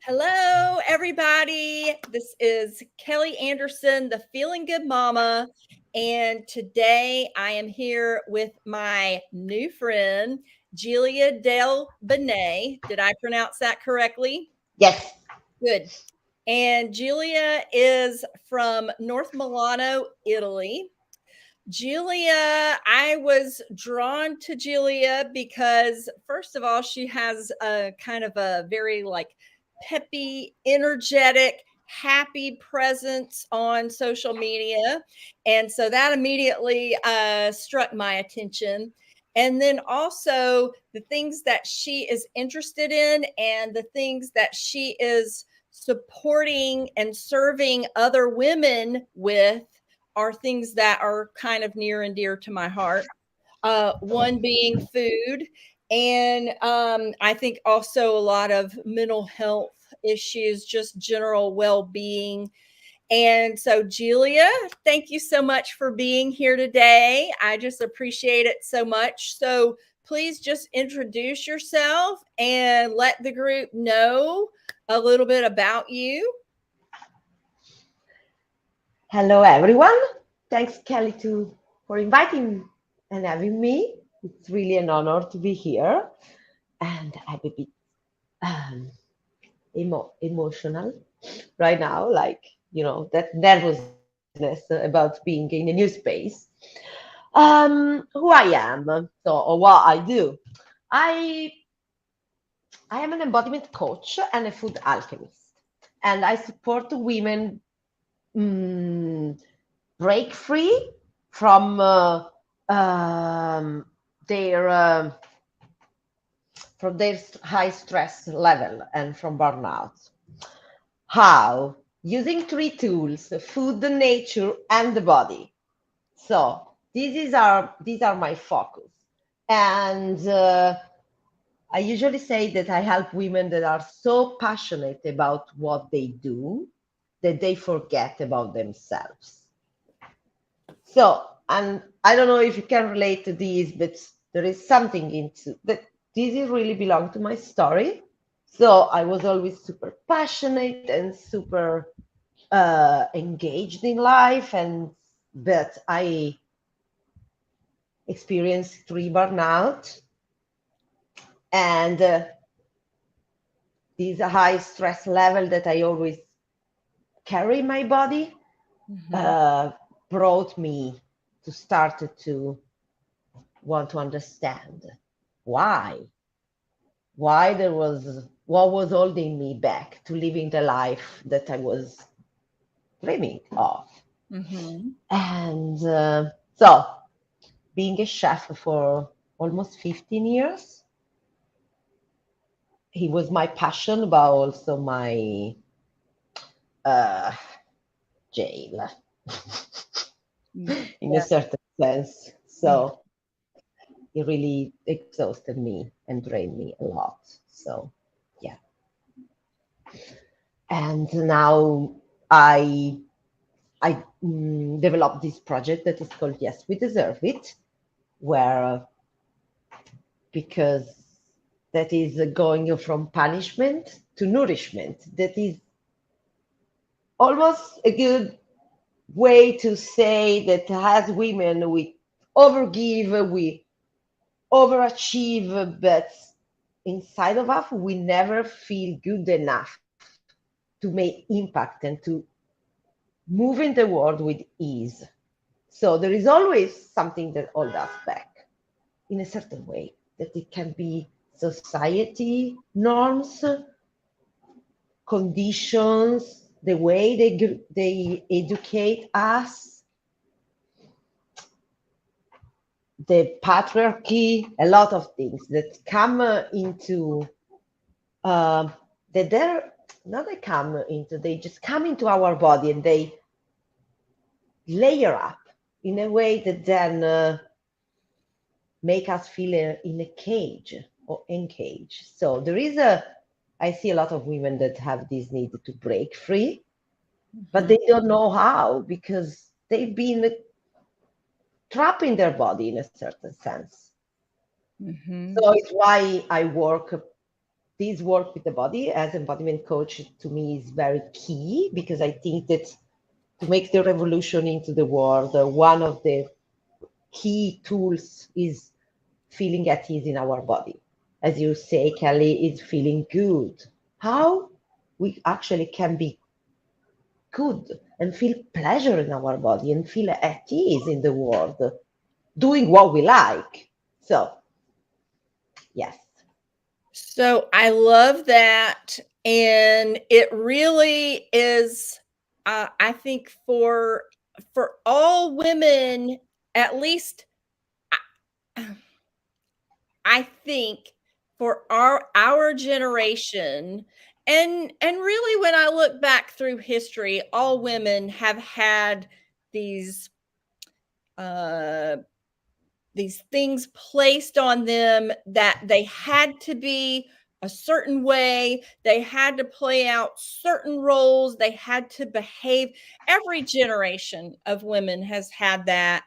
Hello, everybody. This is Kelly Anderson, the Feeling Good Mama. And today I am here with my new friend, Giulia Del Bene. Did I pronounce that correctly? Yes. Good. And Giulia is from North Milano, Italy. Giulia, I was drawn to Giulia because, first of all, she has a kind of a very peppy, energetic, happy presence on social media. And so that immediately struck my attention. And then also the things that she is interested in and the things that she is supporting and serving other women with are things that are kind of near and dear to my heart. One being food, and I think also a lot of mental health issues, just general well being. And so, Giulia, thank you so much for being here today. I just appreciate it so much. So, please just introduce yourself and let the group know a little bit about you. Hello, everyone. Thanks, Kelly, for inviting and having me. It's really an honor to be here, and I'm a bit um, emotional right now, like that nervousness about being in a new space. Who I am, or what I do. I I am an embodiment coach and a food alchemist, and I support women mm, break free from um, their um, high stress level and from burnout. How? Using three tools: food, the nature, and the body. So these are my focus, and I usually say that I help women that are so passionate about what they do that they forget about themselves. So, and I don't know if you can relate to these, but there is something into that. This is really belong to my story. So I was always super passionate and super engaged in life, and but I experienced three burnout and this high stress level that I always carry in my body Mhm. uh, brought me to start to want to understand why there was what was holding me back to living the life that I was dreaming of. Mhm. And so being a chef for almost 15 years, he was my passion, but also my uh, jail in a Yeah. certain sense. Mhm. So it really exhausted me and drained me a lot. So yeah. And now I developed this project that is called Yes, We Deserve It, where because that is going from punishment to nourishment. That is almost a good way to say that as women we overgive, we overachieve, but inside of us we never feel good enough to make impact and to move in the world with ease. So there is always something that holds us back in a certain way, that it can be society norms, conditions, the way they educate us, the patriarchy, a lot of things that come into uh, that they're not they come into they just come into our body and they layer up in a way that then make us feel in a cage or encage. So there is I see a lot of women that have this need to break free, but Mhm. they don't know how because they've been trapped in their body in a certain sense. Mhm. So it's why I work this work with the body as embodiment coach to me is very key, because I think that to make the revolution into the world, one of the key tools is feeling at ease in our body. As you say, Kelly, is feeling good. How we actually can be good and feel pleasure in our body and feel at ease in the world, doing what we like. So, yes. So I love that. And it really is, I think for all women, at least I think for our generation, and really when I look back through history, all women have had these uh these things placed on them that they had to be a certain way, they had to play out certain roles, they had to behave. Every generation of women has had that.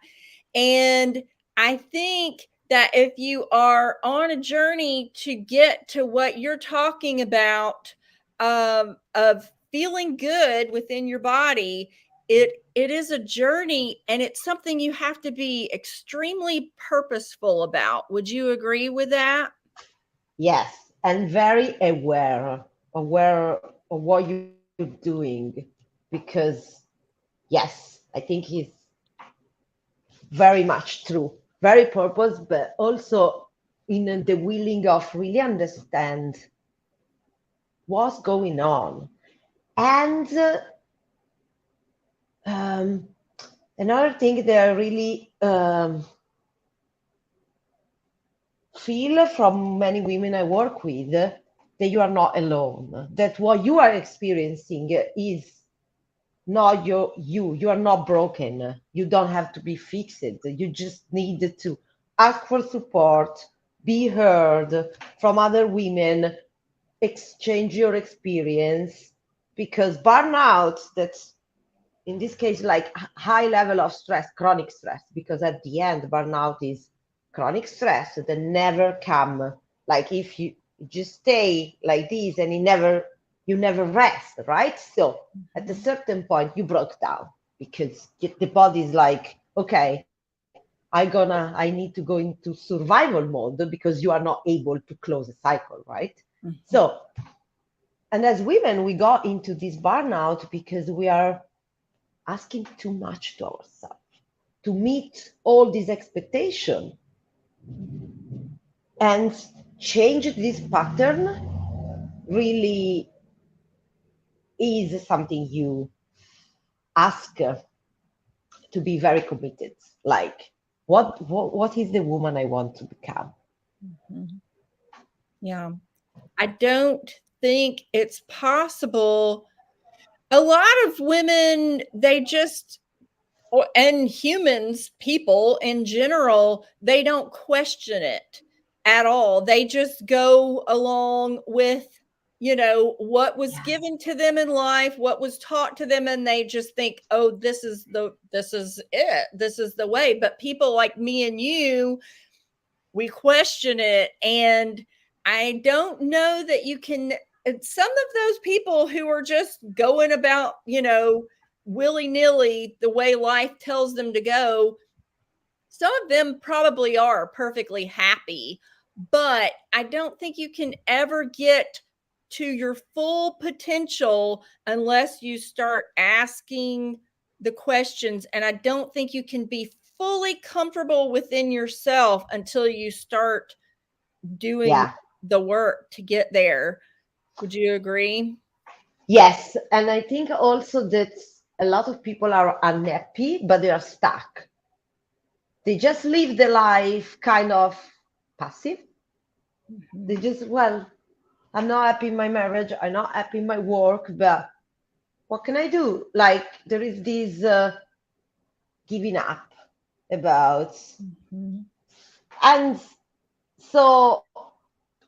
And I think that if you are on a journey to get to what you're talking about, of feeling good within your body, it is a journey, and it's something you have to be extremely purposeful about. Would you agree with that? Yes, and very aware of what you're doing, because yes, I think he's very much true, very purpose, but also in the willing of really understand what's going on. And um, another thing that I really feel from many women I work with, that you are not alone, that what you are experiencing is not you are not broken, you don't have to be fixed, you just need to ask for support, be heard from other women, exchange your experience, because burnout, that's in this case like high level of stress, chronic stress, because at the end burnout is chronic stress that never come, like if you just stay like this and you never rest, right? So at a certain point you broke down, because the body is like, okay, I need to go into survival mode, because you are not able to close a cycle, right? Mhm. So, and as women we got into this burnout because we are asking too much to ourselves to meet all these expectations, and change this pattern really is something you ask to be very committed, like what is the woman I want to become. Mhm. Yeah. I don't think it's possible. A lot of women, they just, and humans, people in general, they don't question it at all. They just go along with, what was Yeah, given to them in life, what was taught to them, and they just think, oh, this is it. This is the way. But people like me and you, we question it. And I don't know that you can, some of those people who are just going about, willy-nilly the way life tells them to go, some of them probably are perfectly happy, but I don't think you can ever get to your full potential unless you start asking the questions. And I don't think you can be fully comfortable within yourself until you start doing yeah, the work to get there. Would you agree? yes, and I think also that a lot of people are unhappy, but they are stuck. They just live the life kind of passive. They Mhm. just, well, I'm not happy in my marriage, I'm not happy in my work, but what can I do? Like there is this giving up about, Mhm. and so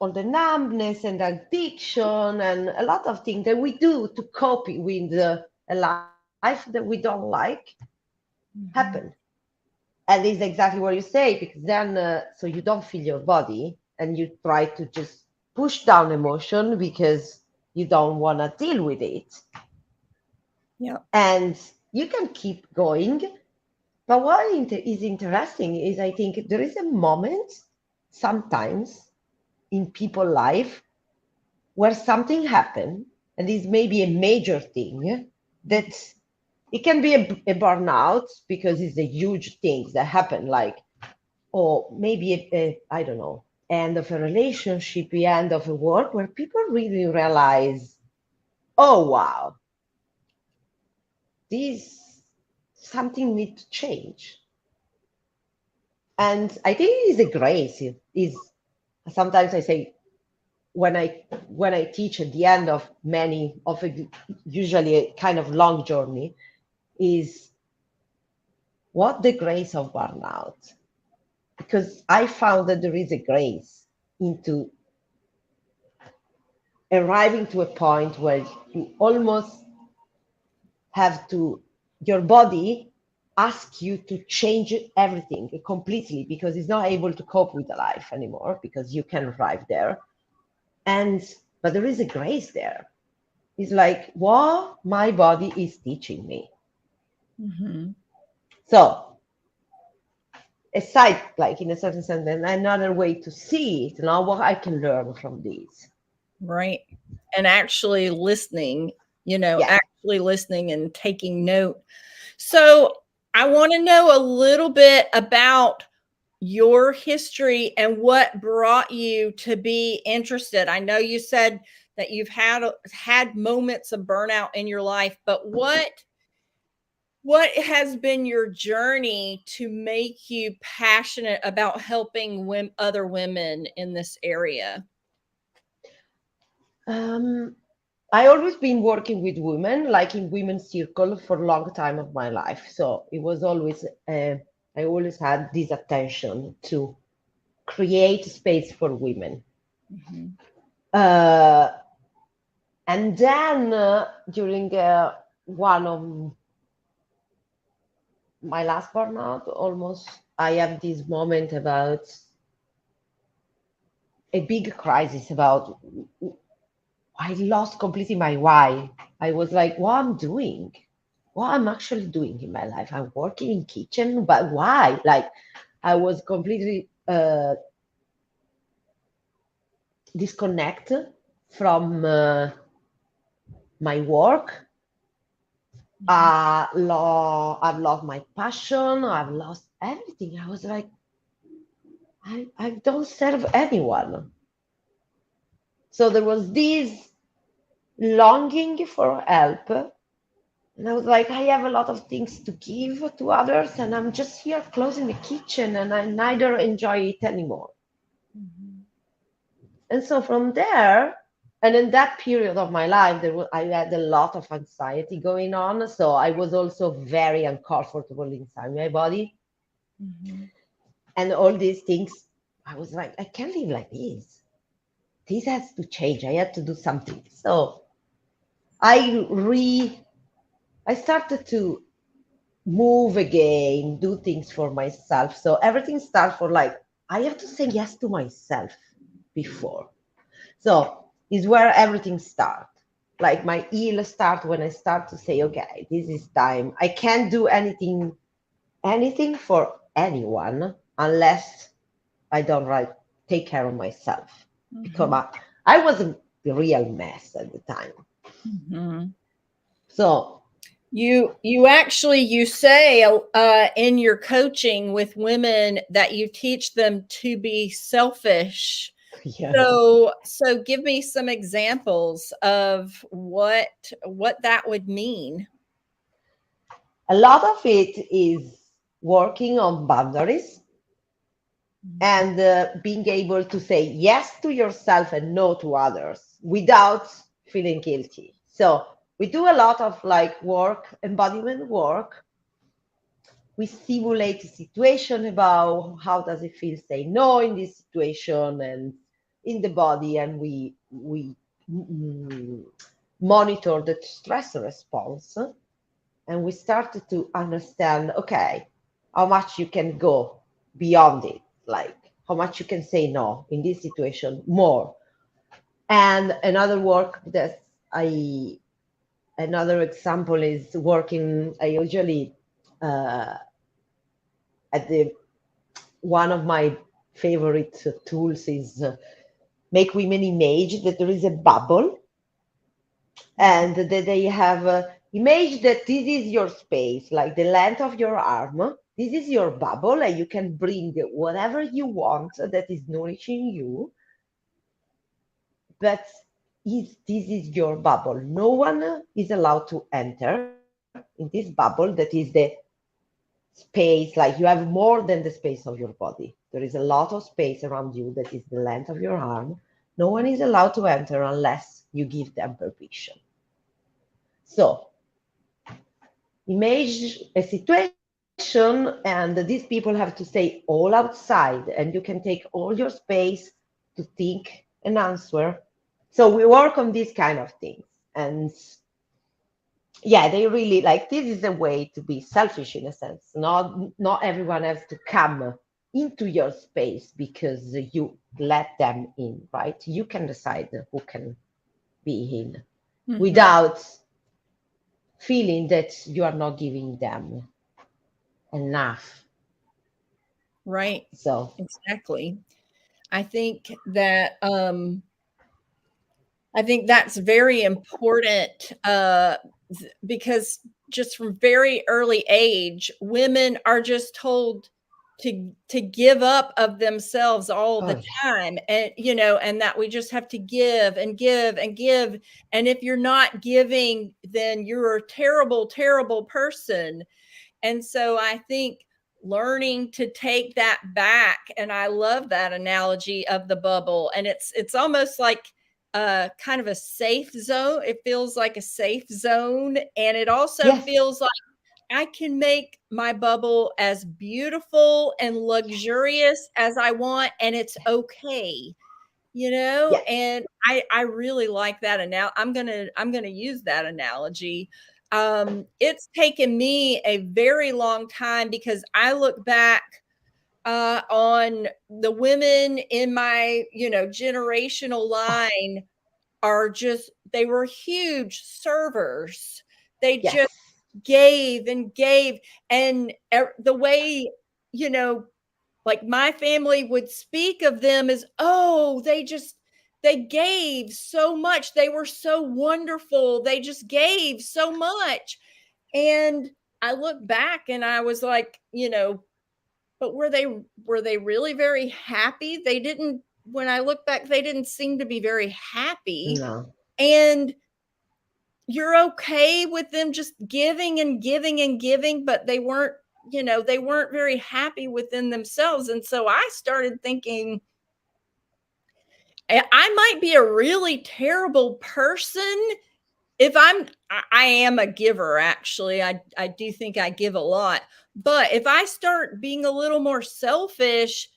all the numbness and addiction and a lot of things that we do to cope with a life that we don't like happen. Mhm. And this is exactly what you say, because then so you don't feel your body and you try to just push down emotion because you don't want to deal with it. Yeah. And you can keep going. But what is interesting is I think there is a moment sometimes in people's life where something happened, and this may be a major thing that it can be a burnout because it's a huge thing that happen, like, or maybe I don't know, end of a relationship, the end of a work, where people really realize, oh wow, this something needs to change. And I think it is a grace. It is sometimes I say when I teach at the end of many of a, usually a kind of long journey, is what the grace of burnout, because I found that there is a grace into arriving to a point where you almost have to, your body ask you to change everything completely because it's not able to cope with the life anymore because you can arrive there. And but there is a grace there. It's like what my body is teaching me. Mm-hmm. So aside, like in a certain sense, and another way to see it, now what I can learn from this. Right. And actually listening, Yeah. actually listening and taking note. So I want to know a little bit about your history and what brought you to be interested. I know you said that you've had moments of burnout in your life, but what has been your journey to make you passionate about helping other women in this area? Um, I always been working with women, like in women's circle for a long time of my life. So it was always, I always had this attention to create space for women. Mm-hmm. Uh, and then during one of my last burnout, almost, I have this moment about a big crisis about I lost completely my why. I was like, what I'm doing, what I'm actually doing in my life. I'm working in kitchen, but why? Like, I was completely disconnected from my work. Mm-hmm. I've lost my passion. I've lost everything. I was like, I don't serve anyone. So there was this longing for help. And I was like, I have a lot of things to give to others, and I'm just here closing the kitchen, and I neither enjoy it anymore. Mm-hmm. And so from there, and in that period of my life, I had a lot of anxiety going on. So I was also very uncomfortable inside my body. Mm-hmm. And all these things, I was like, I can't live like this. This has to change. I had to do something. So I I started to move again, do things for myself. So everything starts for like, I have to say yes to myself before. So is where everything starts. Like my heal start when I start to say, okay, this is time. I can't do anything for anyone unless I don't take care of myself. Because Mm-hmm. I was a real mess at the time. Mm-hmm. So You say in your coaching with women that you teach them to be selfish. yeah. So give me some examples of what that would mean. A lot of it is working on boundaries Mhm. and being able to say yes to yourself and no to others without feeling guilty. So we do a lot of like work, embodiment work. We simulate a situation about how does it feel say no in this situation and in the body, and we mm, monitor the stress response, and we started to understand, okay, how much you can go beyond it, like how much you can say no in this situation more. And I another example is working. I usually uh, at the one of my favorite tools is make women image that there is a bubble, Mhm. and that they have image that this is your space, like the length of your arm. This is your bubble, and you can bring whatever you want that is nourishing you. But this is your bubble. No one is allowed to enter in this bubble that is the space, like you have more than the space of your body. There is a lot of space around you that is the length of your arm. No one is allowed to enter unless you give them permission. So imagine a situation, and these people have to stay all outside, and you can take all your space to think and answer. So we work on these kind of things. And yeah, they really like, this is a way to be selfish in a sense. Not everyone has to come into your space because you let them in, right? You can decide who can be in Mhm. without feeling that you are not giving them enough. Right. So Exactly. I think that I think that's very important because just from very early age, women are just told to give up of themselves all oh the yeah, time, and and that we just have to give and give and give, and if you're not giving, then you're a terrible, terrible person. And so I think learning to take that back, and I love that analogy of the bubble, and it's almost like kind of a safe zone. It feels like a safe zone, and it also yes, feels like I can make my bubble as beautiful and luxurious as I want, and it's okay, yes, and I really like that. And now I'm gonna use that analogy. It's taken me a very long time because I look back on the women in my generational line are just they were huge servers. They just yes, gave and gave, and the way you know like my family would speak of them as, oh, they gave so much, they were so wonderful, they just gave so much. And I look back and I was like, but were they really very happy? They didn't. When I look back, they didn't seem to be very happy. no, And you're okay with them just giving and giving and giving, but they weren't very happy within themselves. And so I started thinking, I might be a really terrible person if I am a giver. Actually, I do think I give a lot, but if I start being a little more selfish,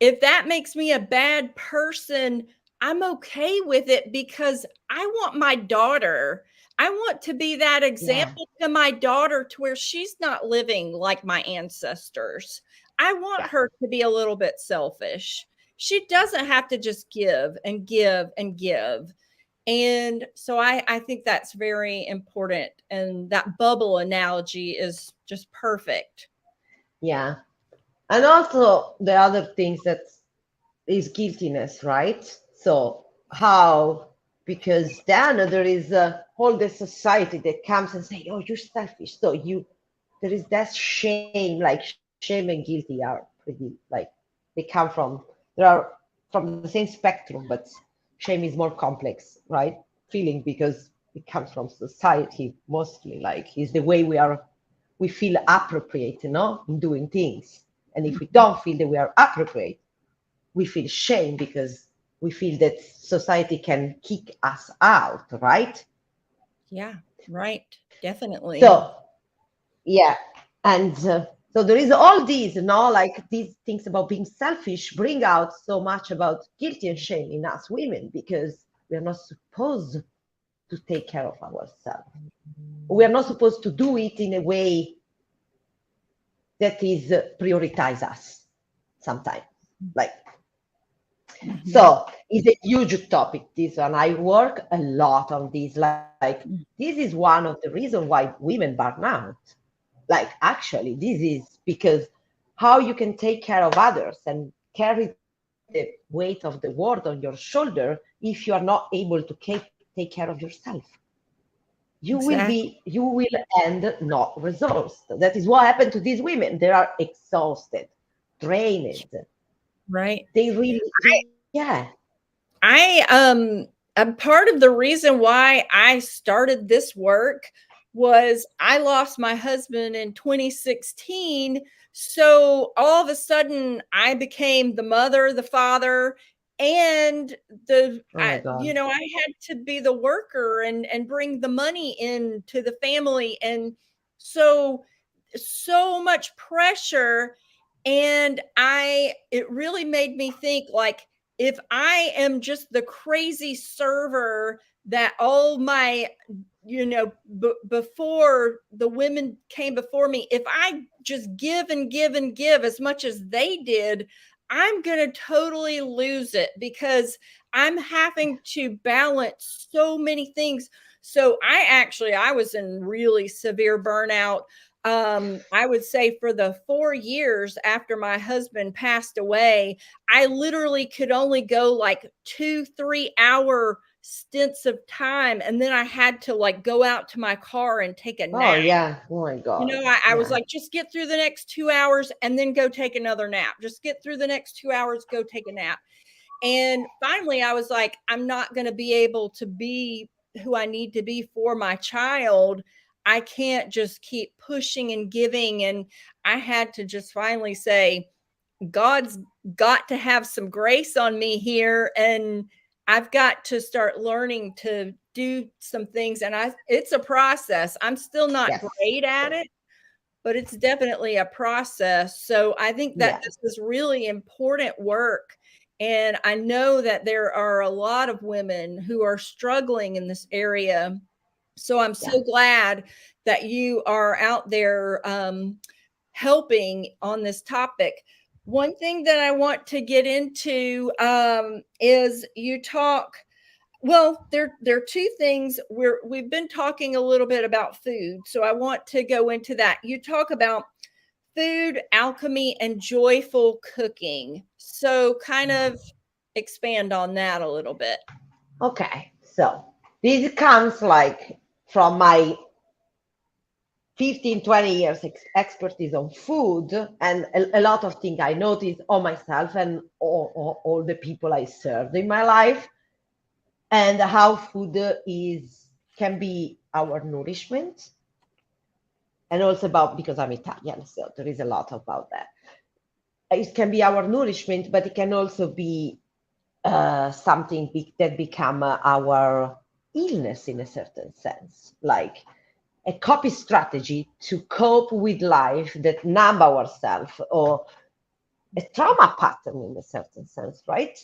if that makes me a bad person, I'm okay with it because I want my daughter. I want to be that yeah, example to my daughter to where she's not living like my ancestors. I want yeah, her to be a little bit selfish. She doesn't have to just give and give and give. And so I think that's very important. And that bubble analogy is just perfect. yeah. And also the other things that is guiltiness, right? So how? Because then there is all the society that comes and say, "Oh, you're selfish." So there is that shame. Like shame and guilty are pretty like they come from they are from the same spectrum, but shame is more complex, right? Feeling because it comes from society mostly. Like is the way we feel appropriate, in doing things. And if we don't feel that we are appropriate, we feel shame because we feel that society can kick us out, right? Yeah, right. Definitely. So, yeah. And so there is all these, like these things about being selfish bring out so much about guilt and shame in us women because we are not supposed to take care of ourselves. We are not supposed to do it in a way that is prioritize us sometimes. Like Mhm. So it's a huge topic, this one. I work a lot on this. Like, Mm. this is one of the reasons why women burn out. Like, actually, this is because how you can take care of others and carry the weight of the world on your shoulder if you are not able to take care of yourself. Exactly. You will end not resourced. That is what happened to these women. They are exhausted, drained. Right. They really, yeah. A part of the reason why I started this work was I lost my husband in 2016. So all of a sudden I became the mother, the father, and Oh my you God. know, I had to be the worker and bring the money into the family. And so, so much pressure. And it really made me think like, if I am just the crazy server that all my, you know, before the women came before me, if I just give and give and give as much as they did, I'm going to totally lose it because I'm having to balance so many things. So I was in really severe burnout. I would say for the 4 years after my husband passed away, I literally could only go like 2-3 hour stints of time. And then I had to like go out to my car and take a Oh nap. yeah. Oh my You God. know, I was Yeah. like, just get through the next 2 hours and then go take another nap. Just get through the next 2 hours, go take a nap. And finally, I was like, I'm not going to be able to be who I need to be for my child. I can't just keep pushing and giving. And I had to just finally say, God's got to have some grace on me here. And I've got to start learning to do some things. And it's a process. I'm still not Yes. great at it, but it's definitely a process. So I think that Yeah. this is really important work. And I know that there are a lot of women who are struggling in this area. So I'm Yeah. so glad that you are out there helping on this topic. One thing that I want to get into is you talk well, there are two things we've been talking a little bit about food, so I want to go into that. You talk about food, alchemy, and joyful cooking. So kind of expand on that a little bit. Okay. So this comes like from my 15, 20 years expertise on food and a lot of things I noticed on myself and all the people I served in my life, and how food is can be our nourishment, and also about, because I'm Italian, so there is a lot about that. It can be our nourishment, but it can also be something that become our illness in a certain sense, like a copy strategy to cope with life that numb ourselves, or a trauma pattern in a certain sense, right?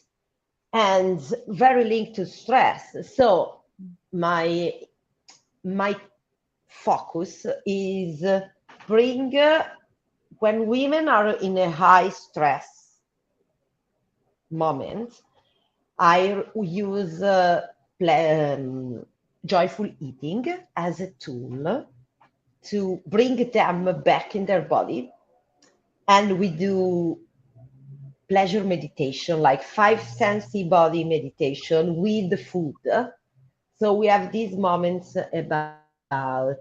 And very linked to stress. So my my focus is bring when women are in a high stress moment, I use joyful eating as a tool to bring them back in their body. And we do pleasure meditation, like five sensey body meditation with the food. So we have these moments about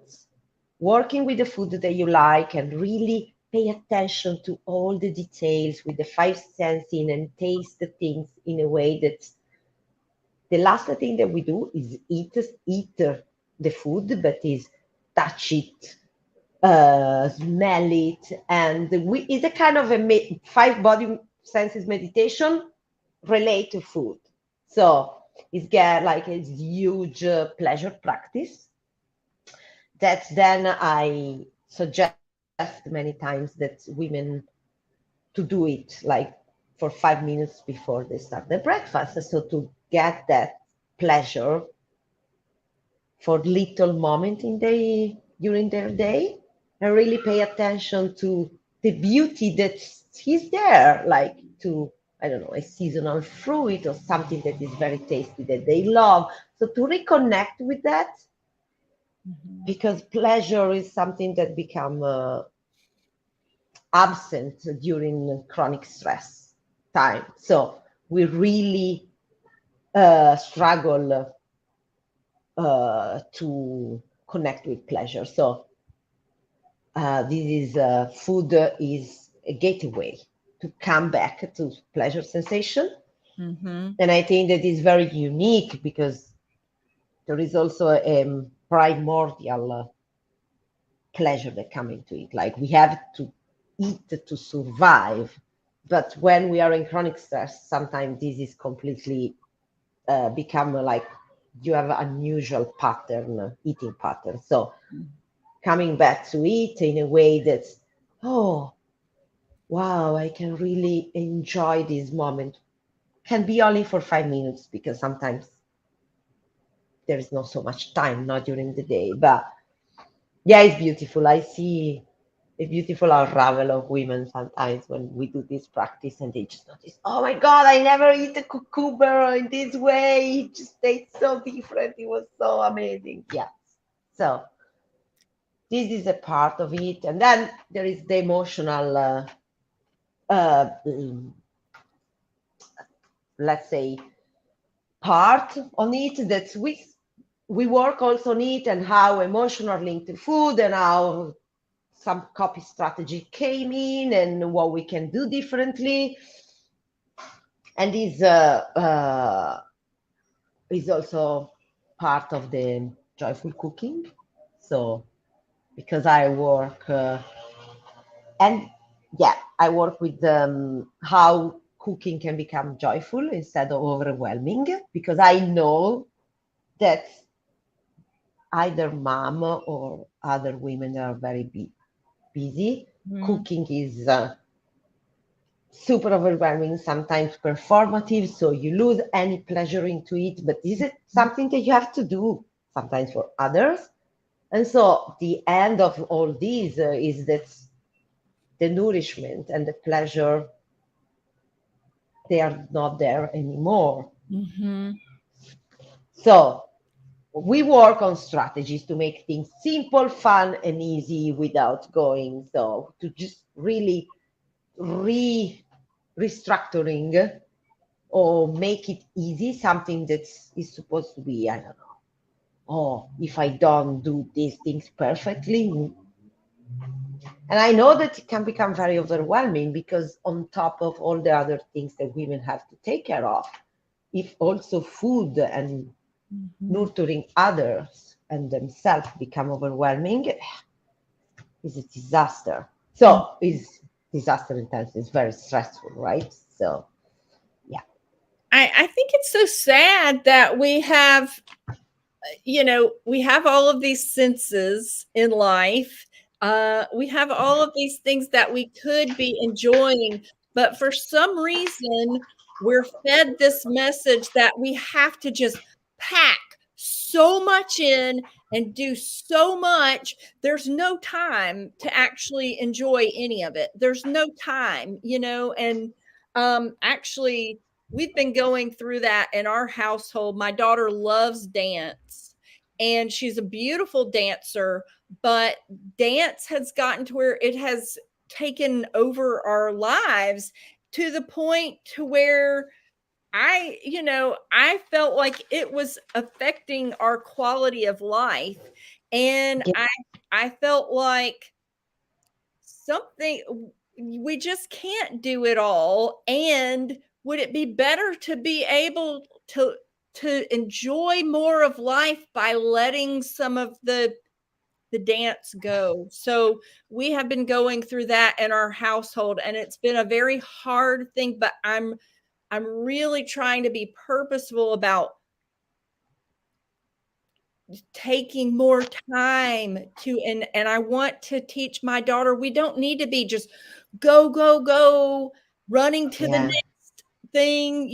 working with the food that you like and really pay attention to all the details with the five sensing and taste the things in a way that the last thing that we do is eat the food, but is touch it, smell it, and it's a kind of five body senses meditation relate to food. So it's get like a huge pleasure practice that then I suggest many times that women to do it like for 5 minutes before they start their breakfast, so to get that pleasure for little moment in during their day, and really pay attention to the beauty that is there, like to I don't know, a seasonal fruit or something that is very tasty that they love. So to reconnect with that, Mhm. because pleasure is something that become absent during chronic stress time. So we really struggle to connect with pleasure. So this is food is a gateway to come back to pleasure sensation. Mhm. And I think that is very unique because there is also a primordial pleasure that come into it. Like we have to eat to survive. But when we are in chronic stress, sometimes this is completely become like you have an unusual pattern, eating pattern. So coming back to it in a way that's, oh, wow, I can really enjoy this moment. Can be only for 5 minutes because sometimes there is not so much time, not during the day. But yeah, it's beautiful. I see a beautiful unravel of women sometimes when we do this practice and they just notice, oh my God, I never eat a cucumber in this way. It just tastes so different. It was so amazing. Yeah. So this is a part of it. And then there is the emotional, let's say, part on it that we work also on it and how emotion are linked to food and how some copy strategy came in and what we can do differently. And is also part of the joyful cooking. So because I work and yeah, I work with how cooking can become joyful instead of overwhelming because I know that either mom or other women that are very busy. Mhm. Cooking is super overwhelming, sometimes performative, so you lose any pleasure into it. But this is something that you have to do sometimes for others. And so the end of all these is that the nourishment and the pleasure they are not there anymore. Mhm. So we work on strategies to make things simple, fun, and easy without going so to just really restructuring or make it easy, something that is supposed to be, I don't know, oh, if I don't do these things perfectly. And I know that it can become very overwhelming because on top of all the other things that women have to take care of, if also food and Mhm. nurturing others and themselves become overwhelming, is a disaster. Mhm. So is disaster intense, is very stressful, right? So yeah. I think it's so sad that we have, we have all of these senses in life. We have all of these things that we could be enjoying, but for some reason, we're fed this message that we have to just pack so much in and do so much. There's no time to actually enjoy any of it. There's no time, and actually, we've been going through that in our household. My daughter loves dance and she's a beautiful dancer, but dance has gotten to where it has taken over our lives to the point to where I felt like it was affecting our quality of life. And Yeah. I felt like something we just can't do it all. And would it be better to be able to enjoy more of life by letting some of the dance go? So we have been going through that in our household, and it's been a very hard thing, but I'm really trying to be purposeful about taking more time to, and I want to teach my daughter we don't need to be just go go go running to the Yeah. next thing.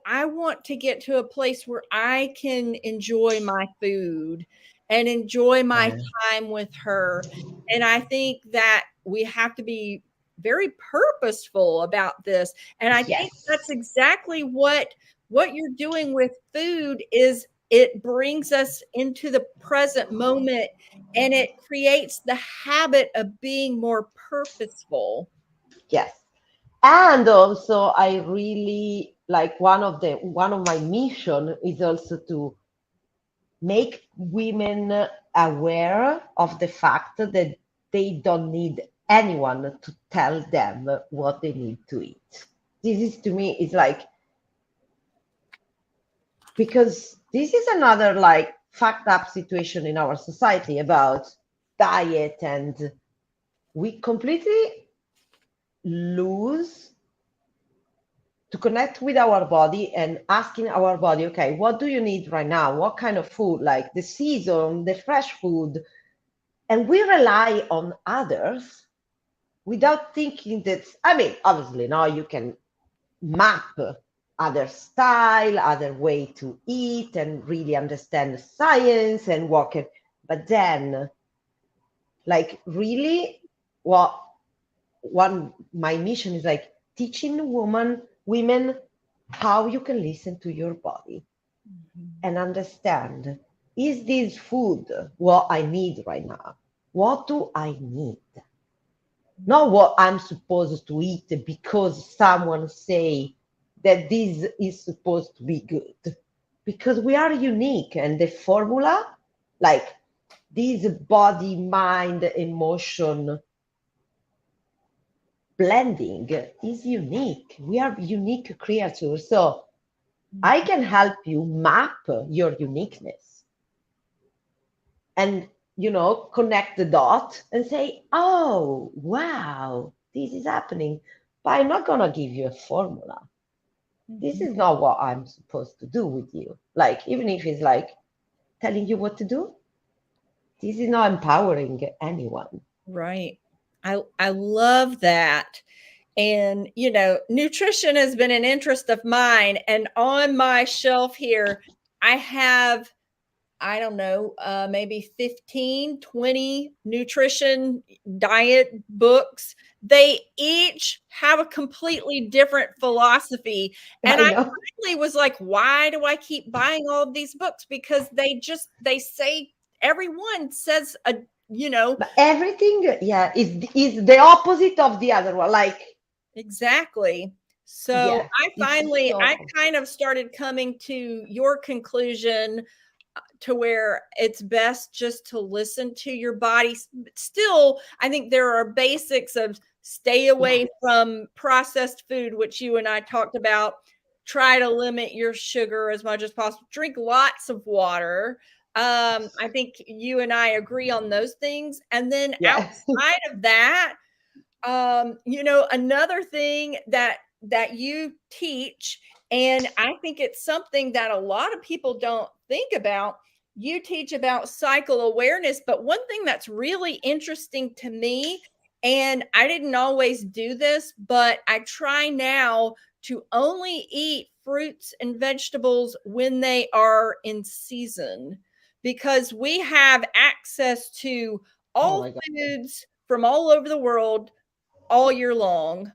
I want to get to a place where I can enjoy my food and enjoy my Yeah. time with her. And I think that we have to be very purposeful about this. And I think that's Yes. exactly what you're doing with food is it brings us into the present moment and it creates the habit of being more purposeful. Yes. And also I really like one of my mission is also to make women aware of the fact that they don't need anyone to tell them what they need to eat. This is to me is like, because this is another like fucked up situation in our society about diet, and we completely lose to connect with our body and asking our body, okay, what do you need right now? What kind of food? Like the season, the fresh food. And we rely on others without thinking that, I mean, obviously, now you can map other style, other way to eat and really understand the science and what can, but then, like, really, what one my mission is like teaching women how you can listen to your body and understand, is this food what I need right now? What do I need? Not what I'm supposed to eat because someone say that this is supposed to be good. Because we are unique, and the formula, like this body, mind, emotion blending is unique. We are unique creatures. So I can help you map your uniqueness and, connect the dot and say, oh, wow, this is happening. But I'm not going to give you a formula. This is not what I'm supposed to do with you. Like, even if it's like telling you what to do, this is not empowering anyone. Right. I love that. And, nutrition has been an interest of mine. And on my shelf here, I have, I don't know, maybe 15, 20 nutrition diet books. They each have a completely different philosophy. And I I know. finally was like, why do I keep buying all of these books? Because they say, everyone says you know, But everything, yeah, is the opposite of the other one. Like, exactly. So yeah, it's I so. kind of started coming to your conclusion to where it's best just to listen to your body. Still, I think there are basics of stay Yeah. away from processed food, which you and I talked about. Try to limit your sugar as much as possible. Drink lots of water. I think you and I agree on those things. And then Yeah. outside of that, another thing that you teach, and I think it's something that a lot of people don't think about. You teach about cycle awareness, but one thing that's really interesting to me, and I didn't always do this, but I try now to only eat fruits and vegetables when they are in season, because we have access to Oh all my God. foods from all over the world all year long,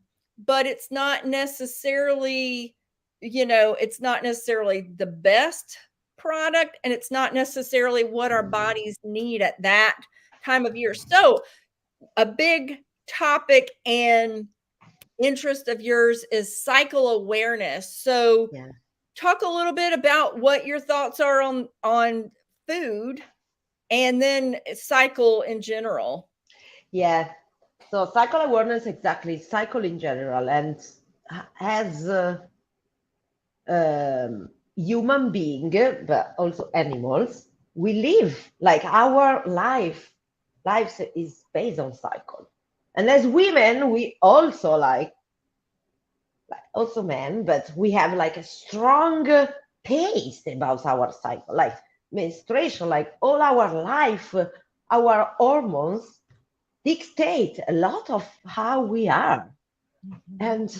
but it's not necessarily the best product, and it's not necessarily what our bodies need at that time of year. So, a big topic and interest of yours is cycle awareness. So, Yeah. talk a little bit about what your thoughts are on food and then cycle in general. Yeah. So cycle awareness, exactly, cycle in general, and as human being, but also animals, we live like our lives is based on cycle. And as women, we also like also men, but we have like a strong pace about our cycle, like menstruation, like all our life, our hormones dictate a lot of how we are. And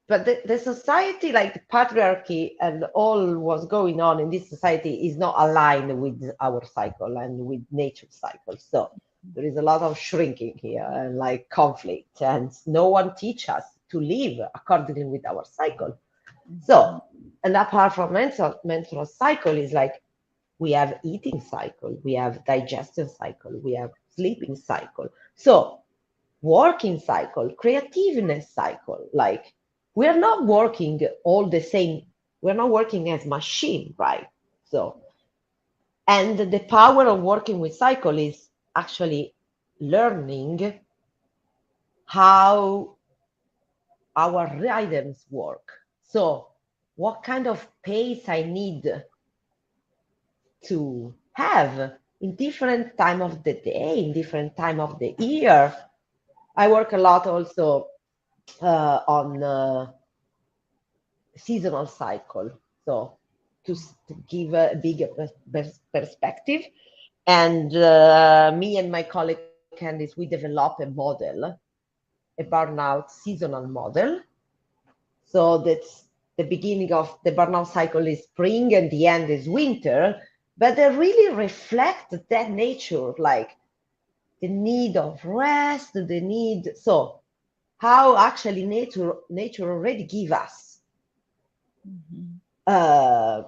but the society, like the patriarchy and all what's going on in this society is not aligned with our cycle and with nature's cycle. So There is a lot of shrinking here and like conflict, and no one teach us to live accordingly with our cycle. Mhm. So, and apart from menstrual cycle is like we have eating cycle, we have digestion cycle, we have sleeping cycle. So working cycle, creativeness cycle, like we're not working all the same, we're not working as machine, right? So, and the power of working with cycle is actually learning how our rhythms work. So what kind of pace I need to have in different time of the day, in different time of the year. I work a lot also on seasonal cycle. So to give a bigger perspective. And me and my colleague Candice, we develop a model, a burnout seasonal model. So that's the beginning of the burnout cycle is spring and the end is winter, but they really reflect that nature, like the need of rest, the need. So how actually nature already give us Mhm. uh,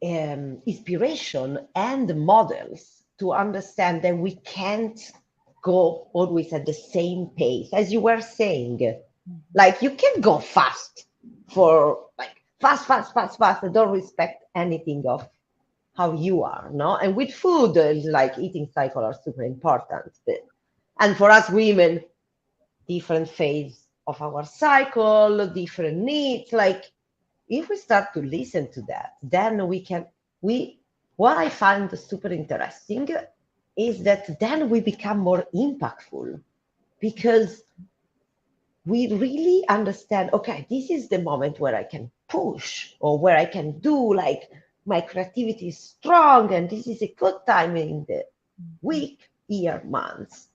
inspiration and models to understand that we can't go always at the same pace, as you were saying. Mhm. Like you can go fast for like fast, fast, fast, fast, and don't respect anything of how you are, no? And with food, like eating cycle are super important. And for us women, different phase of our cycle, different needs. Like if we start to listen to that, then we what I find super interesting is that then we become more impactful because we really understand, okay, this is the moment where I can push or where I can do like my creativity is strong and this is a good time in the Mhm. week, year, months.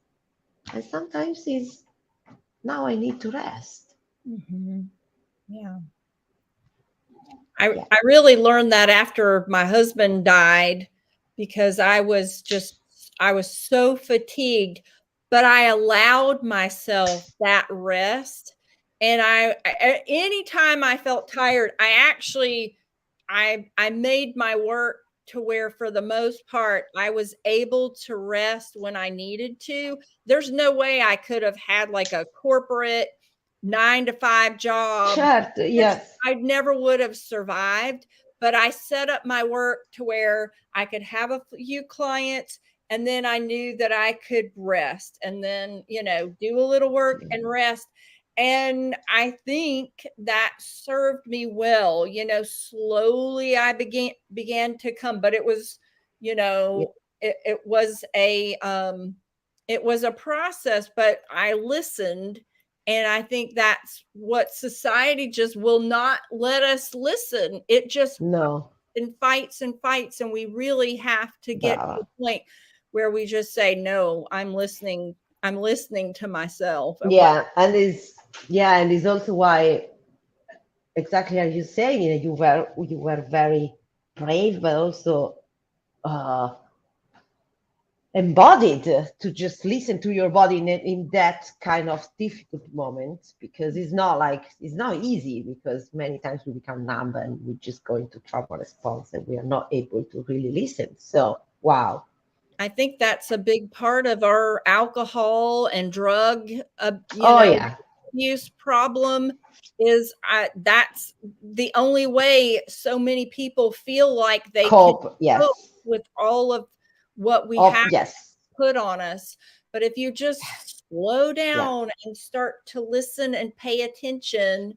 And sometimes is now I need to rest. Mhm. Yeah. Yeah. I really learned that after my husband died because I was so fatigued, but I allowed myself that rest. And anytime I felt tired, I made my work to where for the most part I was able to rest when I needed to. There's no way I could have had like a corporate 9 to 5 job. Sure. Yes. I never would have survived, but I set up my work to where I could have a few clients and then I knew that I could rest and then, do a little work and rest. And I think that served me well. Slowly I began to come, but you Yeah. know, it was it was a process, but I listened, and I think that's what society just will not let us listen. It just No. and fights, and we really have to get to Brava. the point where we just say, "No, I'm listening. I'm listening to myself." And what And it's also why exactly as you say, you were very brave, but also uh, embodied to just listen to your body in that kind of difficult moment because it's not easy because many times we become numb and we just go into trauma response and we are not able to really listen. So wow. I think that's a big part of our alcohol and drug, Oh yeah. use problem is that's the only way so many people feel like they can Cope. cope Yes. with all of what we Of have yes. put on us. But if you just slow Yeah. down and start to listen and pay attention.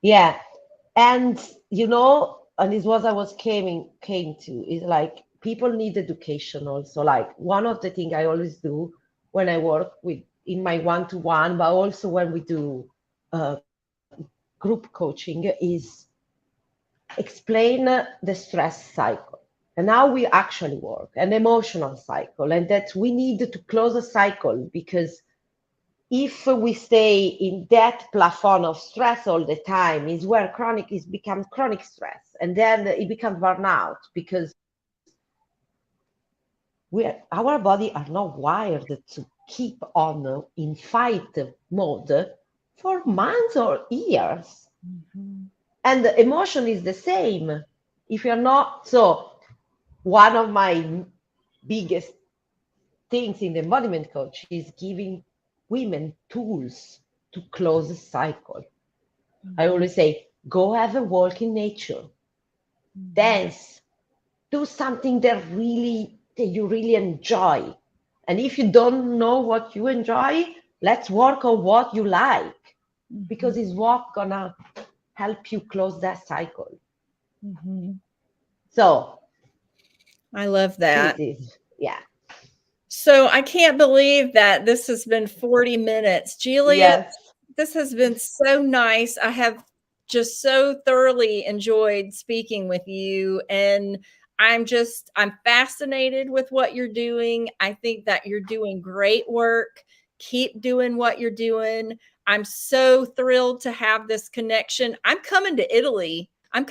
Yeah. And and this was I was came to is like people need education also. Like one of the things I always do when I work with in my one-to-one, but also when we do group coaching is explain the stress cycle and how we actually work, an emotional cycle, and that we need to close a cycle because if we stay in that plafond of stress all the time is where chronic is becomes chronic stress and then it becomes burnout because our body are not wired to keep on in fight mode for months or years. And the emotion is the same. If you're not, so one of my biggest things in the embodiment coach is giving women tools to close the cycle. I always say, go have a walk in nature, dance, do something that you really enjoy. And if you don't know what you enjoy, let's work on what you like, because it's what gonna help you close that cycle. So I love that. this is, yeah. So I can't believe that this has been 40 minutes. Giulia, Yes. this has been so nice. I have just so thoroughly enjoyed speaking with you. And I'm fascinated with what you're doing. I think that you're doing great work. Keep doing what you're doing. I'm so thrilled to have this connection. I'm coming to Italy. Oh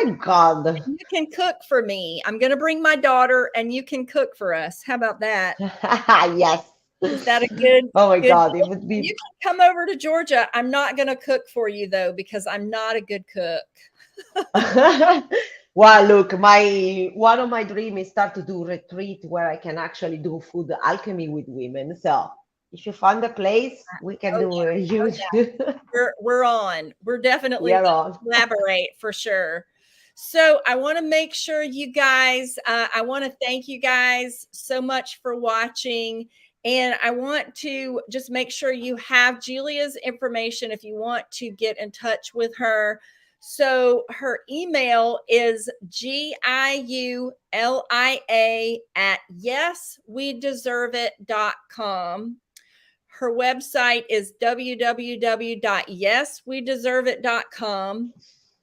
my God. You can cook for me. I'm going to bring my daughter and you can cook for us. How about that? Yes. Is that a good Oh my good God. It deal? would You be. can come over to Georgia. I'm not going to cook for you though because I'm not a good cook. Well, look, my one of my dreams is start to do retreat where I can actually do food alchemy with women. So if you find a place, we can Oh do a yeah. Oh huge. yeah. We're on. We're definitely We are going on. to collaborate for sure. So I want to make sure you guys, I want to thank you guys so much for watching. And I want to just make sure you have Giulia's information if you want to get in touch with her. So her email is Giulia at yeswedeserveit.com. Her website is www.yeswedeserveit.com.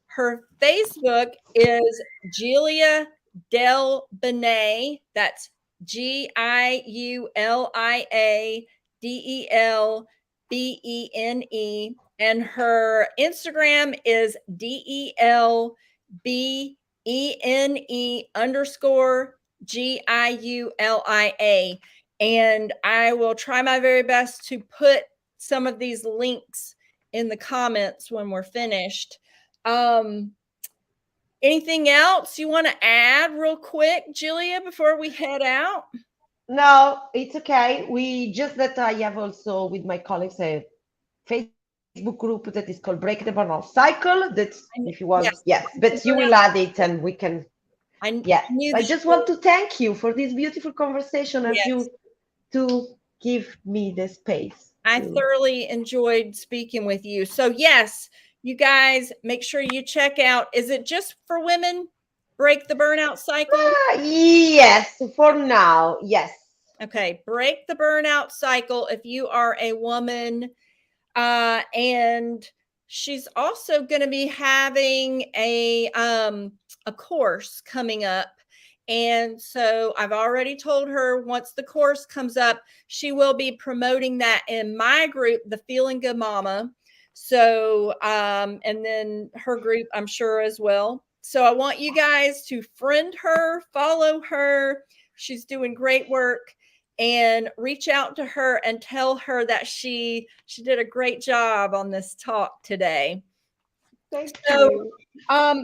Her Facebook is Giulia Del Bene. That's GiuliaDelBene. And her Instagram is DELBENE_GIULIA. And I will try my very best to put some of these links in the comments when we're finished. Anything else you want to add real quick, Giulia, before we head out? No, it's okay. We just that I have also with my colleagues a Facebook group that is called Break the Burnout Cycle. That's if you want, yes, Yes, but you will add it and we can, I yeah. knew I that just you want were, to thank you for this beautiful conversation and yes. you to give me the space I to. thoroughly enjoyed speaking with you. So, yes, you guys make sure you check out. Is it just for women? Break the Burnout Cycle? Yes, for now, yes. Okay, Break the Burnout Cycle if you are a woman. And she's also going to be having a course coming up. And so I've already told her once the course comes up, she will be promoting that in my group, the Feeling Good Mama. So, and then her group, I'm sure as well. So I want you guys to friend her, follow her. She's doing great work, and reach out to her and tell her that she did a great job on this talk today. Thank So, you.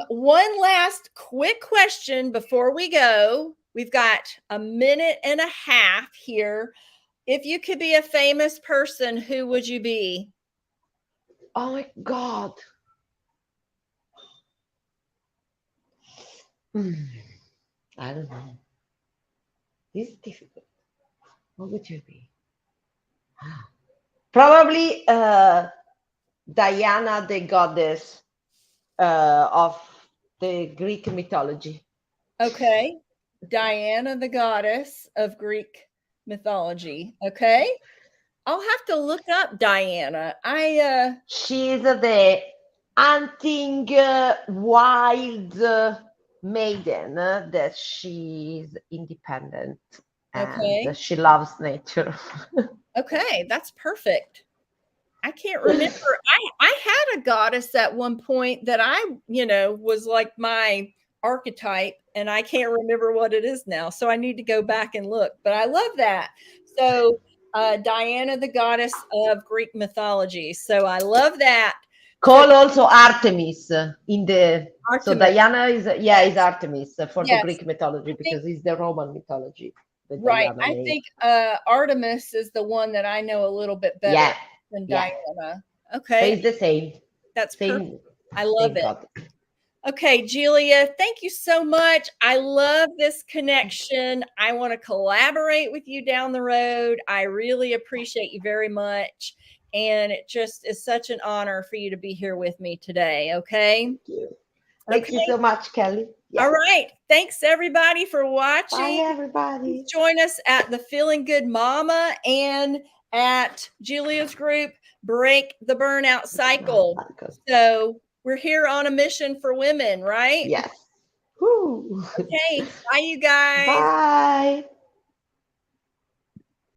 one last quick question before we go. We've got a minute and a half here. If you could be a famous person, who would you be? Oh my God. Hmm, I don't know. This is difficult. What would you be? Probably Diana, the goddess of the Greek mythology. Okay. Diana, the goddess of Greek mythology. Okay. I'll have to look up Diana. She's the hunting wild maiden that she's independent and Okay. she loves nature. Okay, that's perfect. I can't remember. I had a goddess at one point that I, was like my archetype, and I can't remember what it is now. So I need to go back and look. But I love that. So Diana, the goddess of Greek mythology. So I love that. So Call also Artemis in the. So Artemis. Diana is is Artemis for the Yes. Greek mythology I think, because it's the Roman mythology. The right. Diana I name. think Artemis is the one that I know a little bit better Yeah, than yeah. Diana. But Okay. it's the same, That's perfect. same, I love same it. God. Okay, Giulia, thank you so much. I love this connection. I want to collaborate with you down the road. I really appreciate you very much. And it just is such an honor for you to be here with me today. Okay. Thank you. Thank you Okay. so much, Kelly. All Yeah. right. Thanks, everybody, for Bye, watching. Please everybody. join us at the Feeling Good Mama and at Giulia's group, Break the Burnout Cycle. So we're here on a mission for women, right? Yes. Woo. Okay. Bye, you guys. Bye.